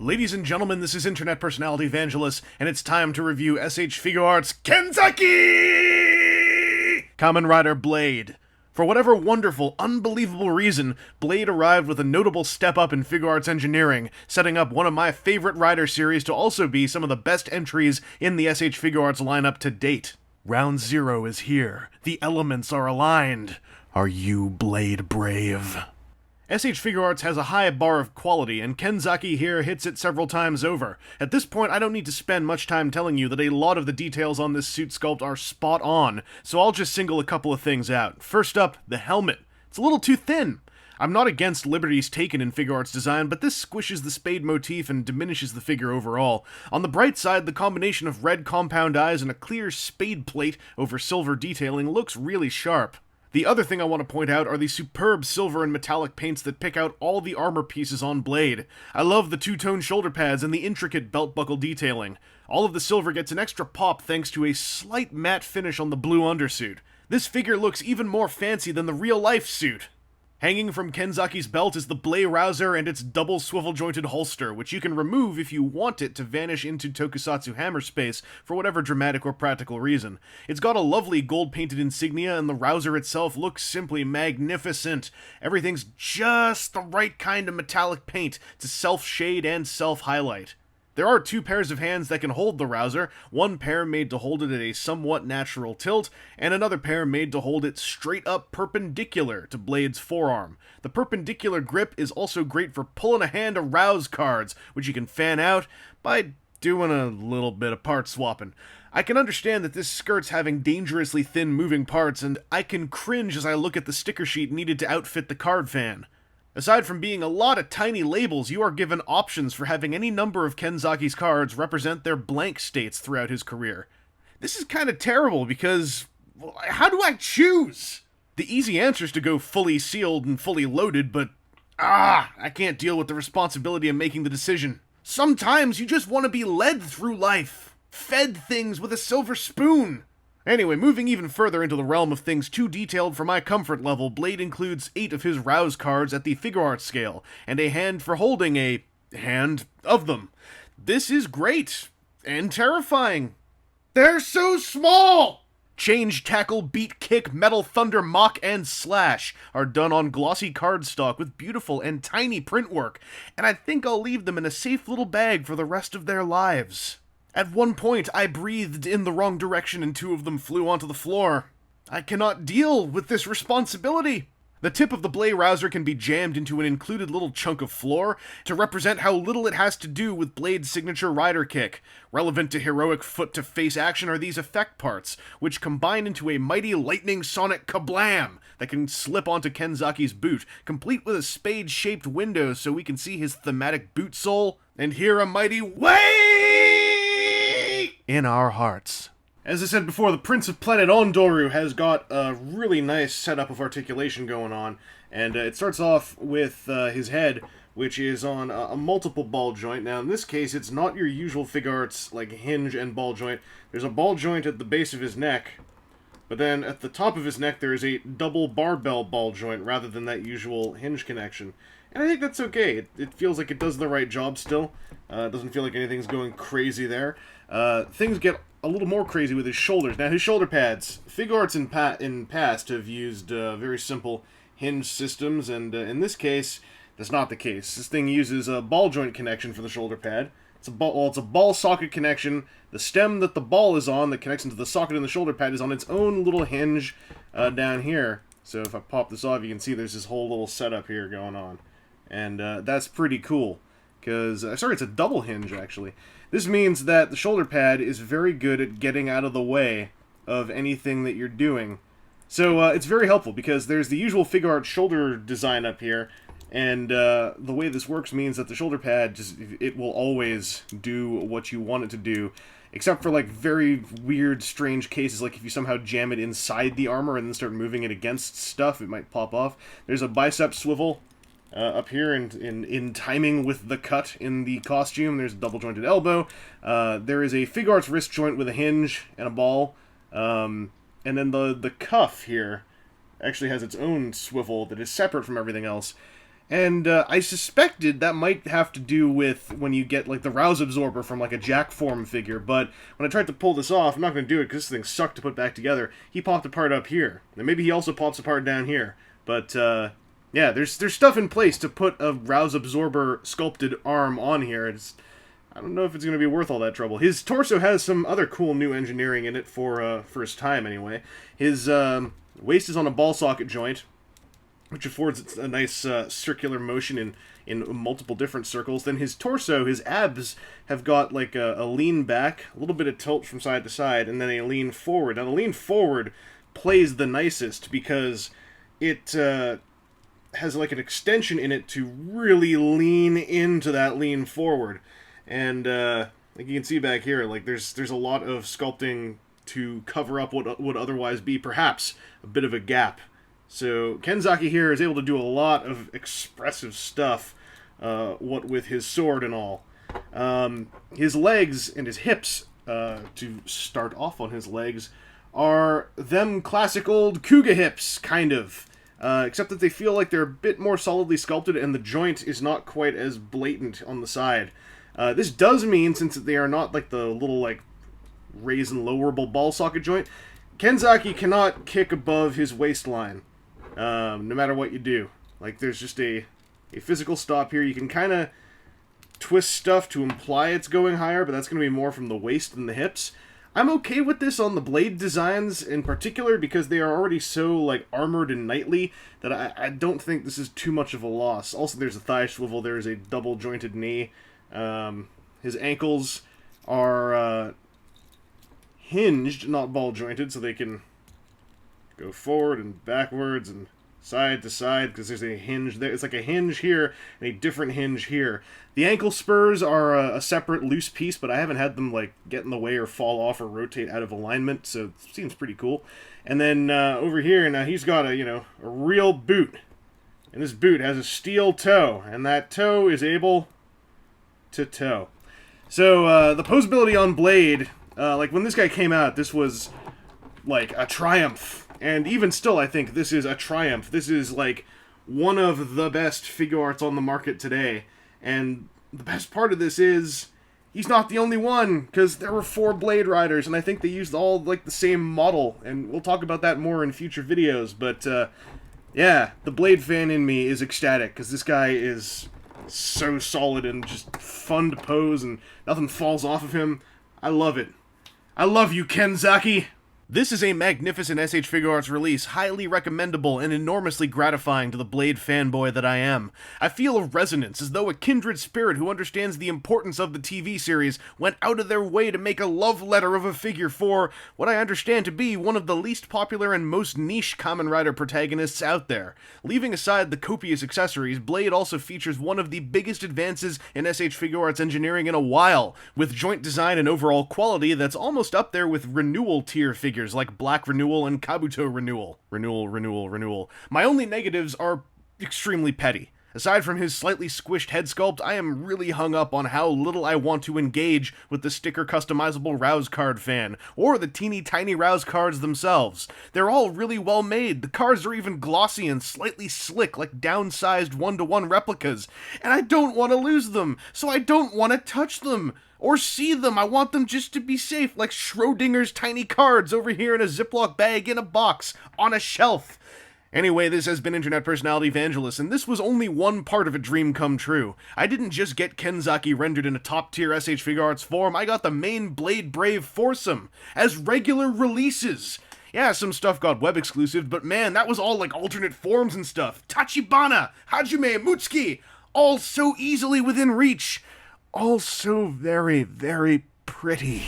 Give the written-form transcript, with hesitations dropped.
Ladies and gentlemen, this is internet personality Vangelus, and it's time to review SH Figuarts' Kenzaki! Kamen Rider Blade. For whatever wonderful, unbelievable reason, Blade arrived with a notable step up in Figuarts engineering, setting up one of my favorite Rider series to also be some of the best entries in the SH Figuarts lineup to date. Round Zero is here. The elements are aligned. Are you Blade brave? SH Figuarts has a high bar of quality, and Kenzaki here hits it several times over. At this point, I don't need to spend much time telling you that a lot of the details on this suit sculpt are spot on, so I'll just single a couple of things out. First up, the helmet. It's a little too thin. I'm not against liberties taken in Figuarts design, but this squishes the spade motif and diminishes the figure overall. On the bright side, the combination of red compound eyes and a clear spade plate over silver detailing looks really sharp. The other thing I want to point out are the superb silver and metallic paints that pick out all the armor pieces on Blade. I love the two-tone shoulder pads and the intricate belt buckle detailing. All of the silver gets an extra pop thanks to a slight matte finish on the blue undersuit. This figure looks even more fancy than the real-life suit. Hanging from Kenzaki's belt is the Blade Rouser and its double swivel-jointed holster, which you can remove if you want it to vanish into Tokusatsu hammer space for whatever dramatic or practical reason. It's got a lovely gold-painted insignia, and the Rouser itself looks simply magnificent. Everything's just the right kind of metallic paint to self-shade and self-highlight. There are two pairs of hands that can hold the Rouser, one pair made to hold it at a somewhat natural tilt, and another pair made to hold it straight up perpendicular to Blade's forearm. The perpendicular grip is also great for pulling a hand of Rouse cards, which you can fan out by doing a little bit of part swapping. I can understand that this skirt's having dangerously thin moving parts, and I can cringe as I look at the sticker sheet needed to outfit the card fan. Aside from being a lot of tiny labels, you are given options for having any number of Kenzaki's cards represent their blank states throughout his career. This is kind of terrible because, well, how do I choose? The easy answer is to go fully sealed and fully loaded, but I can't deal with the responsibility of making the decision. Sometimes you just want to be led through life, fed things with a silver spoon. Anyway, moving even further into the realm of things too detailed for my comfort level, Blade includes 8 of his Rouse cards at the Figuarts scale, and a hand for holding a hand of them. This is great, and terrifying. They're so small! Change, tackle, beat, kick, metal, thunder, mock, and slash are done on glossy cardstock with beautiful and tiny print work, and I think I'll leave them in a safe little bag for the rest of their lives. At one point, I breathed in the wrong direction and 2 of them flew onto the floor. I cannot deal with this responsibility. The tip of the Blade Rouser can be jammed into an included little chunk of floor to represent how little it has to do with Blade's signature rider kick. Relevant to heroic foot-to-face action are these effect parts, which combine into a mighty lightning sonic kablam that can slip onto Kenzaki's boot, complete with a spade-shaped window so we can see his thematic boot sole and hear a mighty "Wait!" in our hearts. As I said before, the Prince of Planet Ondoru has got a really nice setup of articulation going on, and it starts off with his head, which is on a multiple ball joint. Now, in this case, it's not your usual Figuarts, like hinge and ball joint. There's a ball joint at the base of his neck, but then at the top of his neck there is a double barbell ball joint rather than that usual hinge connection. And I think that's okay. It feels like it does the right job still. It doesn't feel like anything's going crazy there. Things get a little more crazy with his shoulders. Now, his shoulder pads. Figuarts in past have used very simple hinge systems, and in this case, that's not the case. This thing uses a ball joint connection for the shoulder pad. It's a ball socket connection. The stem that the ball is on, that connects into the socket in the shoulder pad, is on its own little hinge down here. So if I pop this off, you can see there's this whole little setup here going on. And that's pretty cool. Because, sorry, it's a double hinge, actually. This means that the shoulder pad is very good at getting out of the way of anything that you're doing. So, it's very helpful, because there's the usual Figuarts shoulder design up here, and the way this works means that the shoulder pad, it will always do what you want it to do, except for, like, very weird, strange cases, like if you somehow jam it inside the armor and then start moving it against stuff, it might pop off. There's a bicep swivel up here in timing with the cut in the costume. There's a double-jointed elbow. There is a Figuarts wrist joint with a hinge and a ball. And then the cuff here actually has its own swivel that is separate from everything else. And I suspected that might have to do with when you get like the rouse absorber from like a Jack form figure, but when I tried to pull this off, I'm not going to do it because this thing sucked to put back together. He popped apart up here, and maybe he also pops apart down here. But yeah, there's stuff in place to put a rouse absorber sculpted arm on here. I don't know if it's going to be worth all that trouble. His torso has some other cool new engineering in it for his time anyway. His waist is on a ball socket joint, which affords a nice circular motion in multiple different circles. Then his torso, his abs, have got like a lean back, a little bit of tilt from side to side, and then a lean forward. Now the lean forward plays the nicest because it has like an extension in it to really lean into that lean forward. And like you can see back here, like there's a lot of sculpting to cover up what would otherwise be perhaps a bit of a gap. So Kenzaki here is able to do a lot of expressive stuff, what with his sword and all. His legs and his hips, to start off on his legs, are them classic old Kuga hips, kind of. Except that they feel like they're a bit more solidly sculpted and the joint is not quite as blatant on the side. This does mean, since they are not like the little like raise and lowerable ball socket joint, Kenzaki cannot kick above his waistline. No matter what you do. Like, there's just a physical stop here. You can kind of twist stuff to imply it's going higher, but that's going to be more from the waist than the hips. I'm okay with this on the blade designs in particular, because they are already so, like, armored and knightly that I don't think this is too much of a loss. Also, there's a thigh swivel. There is a double-jointed knee. His ankles are hinged, not ball-jointed, so they can go forward and backwards and side to side, because there's a hinge there. It's like a hinge here and a different hinge here. The ankle spurs are a separate loose piece, but I haven't had them like get in the way or fall off or rotate out of alignment, so it seems pretty cool. And then over here, now he's got a real boot, and this boot has a steel toe, and that toe is able to tow. So the posability on Blade, like when this guy came out, this was like a triumph. And even still, I think this is a triumph. This is, like, one of the best Figuarts on the market today. And the best part of this is, he's not the only one, because there were 4 Blade Riders, and I think they used all, like, the same model. And we'll talk about that more in future videos. But, yeah, the Blade fan in me is ecstatic, because this guy is so solid and just fun to pose, and nothing falls off of him. I love it. I love you, Kenzaki! This is a magnificent SH Figuarts release, highly recommendable and enormously gratifying to the Blade fanboy that I am. I feel a resonance, as though a kindred spirit who understands the importance of the TV series went out of their way to make a love letter of a figure for what I understand to be one of the least popular and most niche Kamen Rider protagonists out there. Leaving aside the copious accessories, Blade also features one of the biggest advances in SH Figuarts engineering in a while, with joint design and overall quality that's almost up there with renewal tier figures like Black Renewal and Kabuto Renewal. Renewal. My only negatives are extremely petty. Aside from his slightly squished head sculpt, I am really hung up on how little I want to engage with the sticker customizable Rouse card fan, or the teeny tiny Rouse cards themselves. They're all really well made. The cards are even glossy and slightly slick like downsized one-to-one replicas, and I don't want to lose them, so I don't want to touch them. Or see them. I want them just to be safe, like Schrodinger's tiny cards over here in a Ziploc bag in a box, on a shelf. Anyway, this has been Internet Personality Vangelus, and this was only one part of a dream come true. I didn't just get Kenzaki rendered in a top-tier SH Figuarts form, I got the main Blade Brave foursome, as regular releases. Yeah, some stuff got web exclusive, but man, that was all like alternate forms and stuff. Tachibana, Hajime, Mutsuki, all so easily within reach. All so very, very pretty.